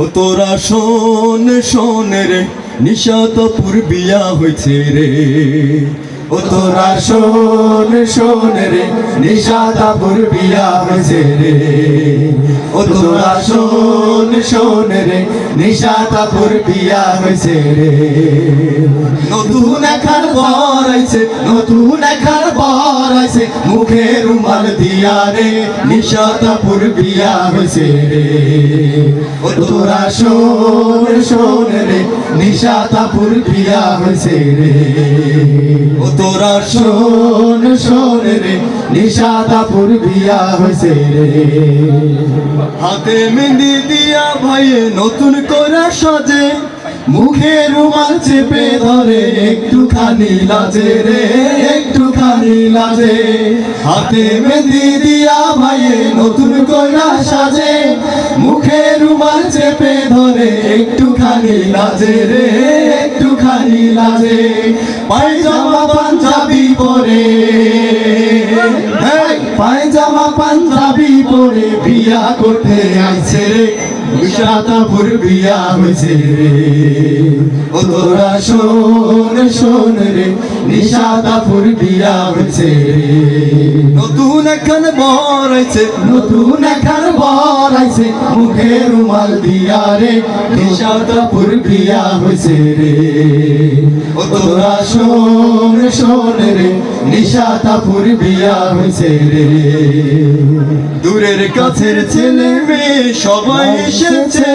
ও তোরা শোন শোন রে, নিশাতপুর বিয়া হয়েছে রে। ও তোরা শোন শোন রে, নিশাতপুর বিয়া হয়েছে রে। ও তোরা শোন শোন রে, নিশাতপুর বিয়া হয়েছে রে। নতুন এখান বর আইছে, নতুন এখান বর আইছে, মুখে রুমাল দিয়া রে, নিশাতপুর বিয়া হয়েছে রে। ও তোরা শোন শোন রে, নিশাতপুর বিয়া হয়েছে রে। ও তোরা শোন শোন রে, নিশাতপুর বিয়া হয়েছে রে। হাতে মেহেন্দি দিয়া ভাইয়ে নতুন করে সাজে, মুখে রুমাল চেপে ধরে একটুখানি লাজে রে, একটুখানি লাজে। হাতে মেহেন্দি দিয়া ভাইয়ে নতুন কইরা সাজে, মুখে রুমাল চেপে ধরে একটুখানি লাজে রে, একটুখানি লাজে। পায়জামা পাঞ্জাবি পরে, পায়জামা পাঞ্জাবি পরে বিয়া করতে আইছে রে, নিশাতপুর বিয়া হয়েছে রে। ও তোরা শোন শোন রে, নিশাতপুর বিয়া হয়েছে রে। নতুন এখন বর আইছে, নতুন এখন বর আইছে, মুখে রুমাল দিয়া রে, নিশাতপুর বিয়া হয়েছে রে। ও তোরা শোন শোন রে, নিশাতপুর বিয়া হয়েছে রে। দূরের কাছের ছেলে মেয়ে সবাই এসেছে,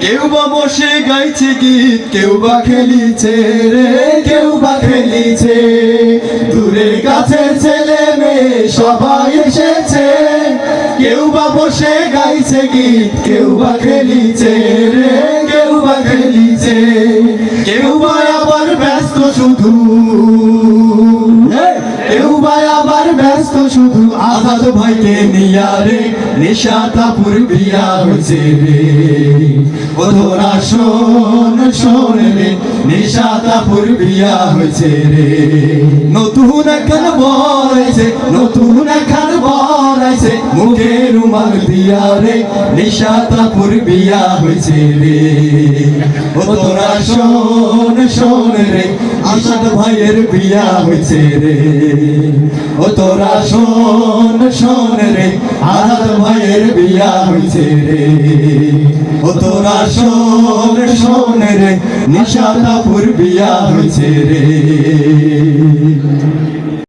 কেউ বা বসে গাইছে গীত, কেউ বা খেলিছে রে, কেউ বা খেলিছে। দূরের কাছের ছেলে মেয়ে সবাই এসেছে, কেউ বা বসে গাইছে গীত, কেউ বা খেলিছে রে, কেউ বা খেলিছে। কেউ বা আবার ব্যস্ত শুধু, কেউ বা আবার ব্যস্ত শুধু আজাদ ভাইকে নিয়া রে, নিশাতপুর বিয়া হয়েছে রে। ও তোরা শোন শোন রে, নিশাতপুর বিয়া হয়েছে রে। নতুন এখন বর আইছে, নতুন এখন বর আইছে, মুখে রুমাল দিয়া রে, নিশাতপুর বিয়া হয়েছে রে। ও তোরা শোন শোন রে, আজাদ ভাইয়ের বিয়া হয়েছে রে। ও তোরা শোন শোন রে, আজাদ ভাইয়ের বিয়া হয়েছে রে। ও তোরা শোন শোন রে, নিশাতপুর বিয়া হয়েছে রে।